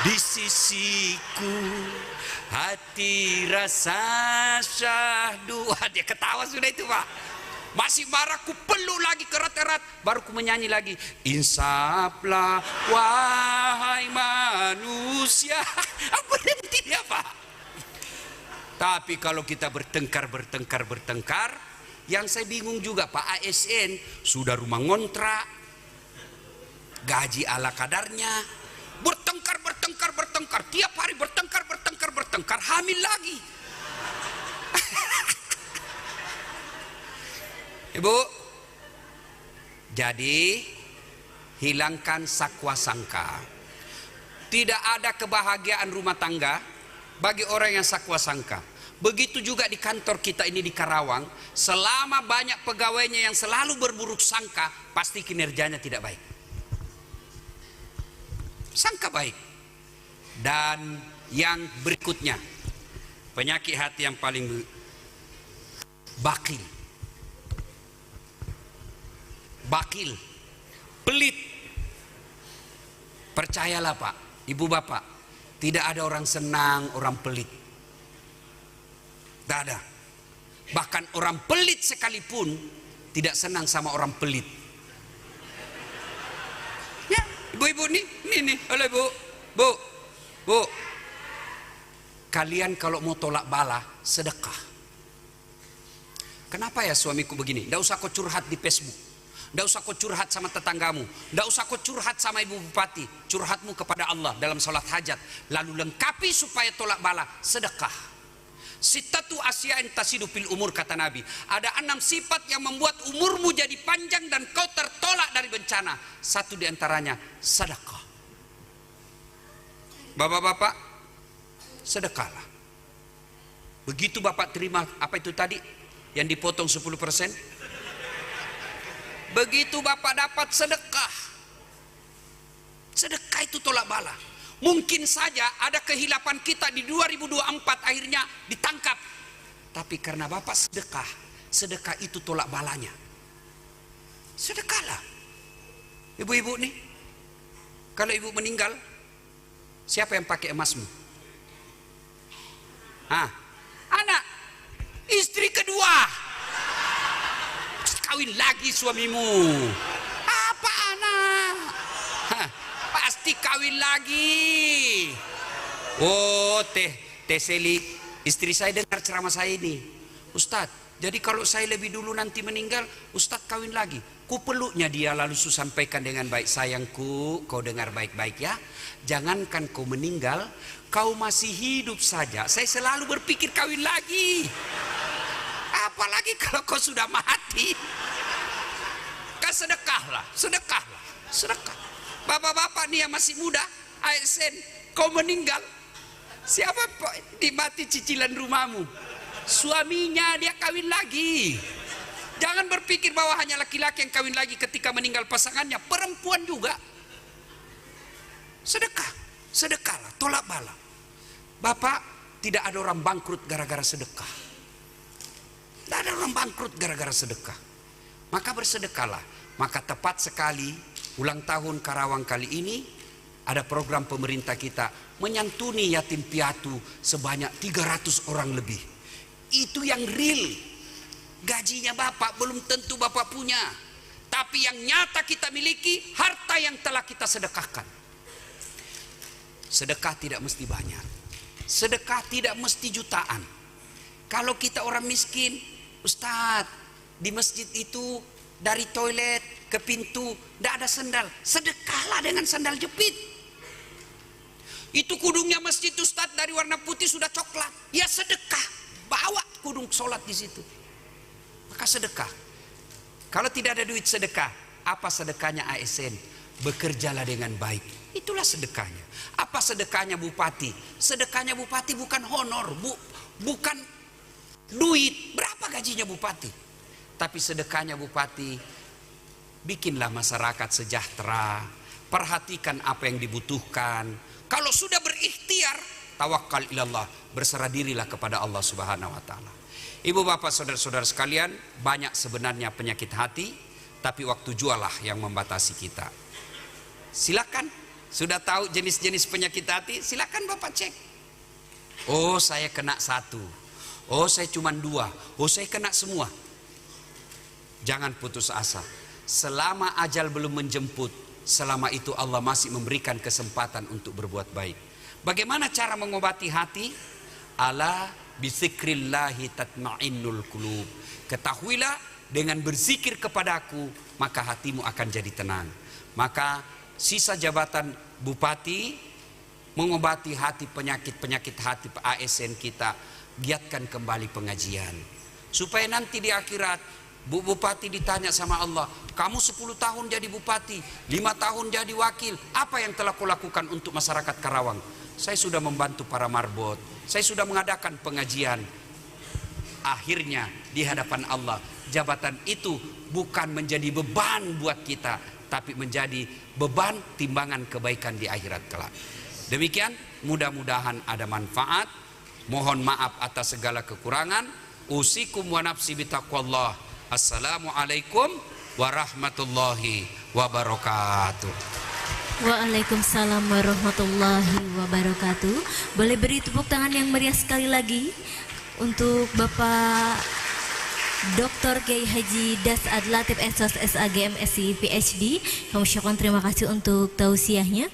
di sisiku, hati rasa syahdu. Wah, dia ketawa sudah itu Pak. Masih marah, ku peluk lagi kerat-erat, baru ku menyanyi lagi. Insaflah wahai manusia. Berhenti dia Pak. Tapi kalau kita bertengkar, yang saya bingung juga Pak, ASN sudah rumah ngontrak, gaji ala kadarnya, bertengkar, tiap hari bertengkar, hamil lagi. Ibu, jadi hilangkan sakwa sangka. Tidak ada kebahagiaan rumah tangga bagi orang yang sakwa sangka. Begitu juga di kantor kita ini di Karawang, selama banyak pegawainya yang selalu berburuk sangka, pasti kinerjanya tidak baik. Sangka baik. Dan yang berikutnya, penyakit hati yang paling bakil, pelit. Percayalah Pak, Ibu Bapak, tidak ada orang senang orang pelit. Tidak ada. Bahkan orang pelit sekalipun tidak senang sama orang pelit. Ya, ibu-ibu nih, oleh Bu. Kalian kalau mau tolak bala, sedekah. Kenapa ya suamiku begini? Tidak usah kau curhat di Facebook. Tidak usah kau curhat sama tetanggamu. Tidak usah kau curhat sama ibu bupati. Curhatmu kepada Allah dalam salat hajat. Lalu lengkapi supaya tolak bala, sedekah. Sittatu asyain tasidu fil umur, kata Nabi. Ada 6 sifat yang membuat umurmu jadi panjang dan kau tertolak dari bencana. Satu diantaranya sedekah. Bapak-bapak, sedekahlah. Begitu Bapak terima apa itu tadi yang dipotong 10%, begitu Bapak dapat sedekah, Sedekah itu tolak bala. Mungkin saja ada kehilapan kita di 2024 akhirnya ditangkap. Tapi karena Bapak sedekah, sedekah itu tolak balanya. Sedekahlah. Ibu-ibu nih, kalau ibu meninggal, siapa yang pakai emasmu? Anak, istri kedua. Kawin lagi suamimu. Apa anak? Pasti kawin lagi. Oh, Teh Seli, istri saya dengar ceramah saya ini. Ustadz, jadi kalau saya lebih dulu nanti meninggal, Ustadz kawin lagi. Ku peluknya dia lalu su sampaikan dengan baik, sayangku, kau dengar baik-baik ya. Jangankan kau meninggal, kau masih hidup saja, saya selalu berpikir kawin lagi. Apalagi kalau kau sudah mati. Kan sedekahlah. Sedekah. Bapak-bapak nih yang masih muda, ASN, kau meninggal, siapa dimati cicilan rumahmu? Suaminya dia kawin lagi. Jangan berpikir bahwa hanya laki-laki yang kawin lagi ketika meninggal pasangannya, perempuan juga. Sedekahlah, tolak bala. Bapak, tidak ada orang bangkrut gara-gara sedekah. Tidak ada orang bangkrut gara-gara sedekah. Maka bersedekahlah. Maka tepat sekali ulang tahun Karawang kali ini ada program pemerintah kita menyantuni yatim piatu sebanyak 300 orang lebih. Itu yang real. Gajinya Bapak belum tentu Bapak punya, tapi yang nyata kita miliki harta yang telah kita sedekahkan. Sedekah tidak mesti banyak, sedekah tidak mesti jutaan. Kalau kita orang miskin, Ustadz, di masjid itu dari toilet ke pintu tidak ada sandal, sedekahlah dengan sandal jepit. Itu kudungnya masjid Ustadz dari warna putih sudah coklat, ya sedekah, bawa kudung sholat di situ. Maka sedekah. Kalau tidak ada duit sedekah, apa sedekahnya ASN? Bekerjalah dengan baik. Itulah sedekahnya. Apa sedekahnya bupati? Sedekahnya bupati bukan honor, bukan duit. Berapa gajinya bupati? Tapi sedekahnya bupati, bikinlah masyarakat sejahtera, perhatikan apa yang dibutuhkan. Kalau sudah berikhtiar, tawakal ilallah, berserah dirilah kepada Allah Subhanahu wa taala. Ibu bapak saudara-saudara sekalian, banyak sebenarnya penyakit hati, tapi waktu jualah yang membatasi kita. Silakan, sudah tahu jenis-jenis penyakit hati, silakan bapak cek. Oh, saya kena 1. Oh, saya cuma 2. Oh, saya kena semua. Jangan putus asa. Selama ajal belum menjemput, selama itu Allah masih memberikan kesempatan untuk berbuat baik. Bagaimana cara mengobati hati? Ala bizikrillahi tatma'innul qulub. Ketahuilah, dengan berzikir kepadaku maka hatimu akan jadi tenang. Maka sisa jabatan bupati mengobati hati, penyakit hati ASN kita, giatkan kembali pengajian supaya nanti di akhirat Bu Bupati ditanya sama Allah, kamu 10 tahun jadi bupati, 5 tahun jadi wakil, apa yang telah kau lakukan untuk masyarakat Karawang? Saya sudah membantu para marbot, saya sudah mengadakan pengajian. Akhirnya di hadapan Allah, jabatan itu bukan menjadi beban buat kita, tapi menjadi beban timbangan kebaikan di akhirat kelak. Demikian, mudah-mudahan ada manfaat. Mohon maaf atas segala kekurangan. Usikum wa nafsi bitaqwallah. Assalamualaikum warahmatullahi wabarakatuh. Waalaikumsalam warahmatullahi wabarakatuh. Boleh beri tepuk tangan yang meriah sekali lagi untuk Bapak Dr. Kiai Haji Das'ad Latif SOS SAG MSc PhD. Kami ucapkan terima kasih untuk tausiahnya.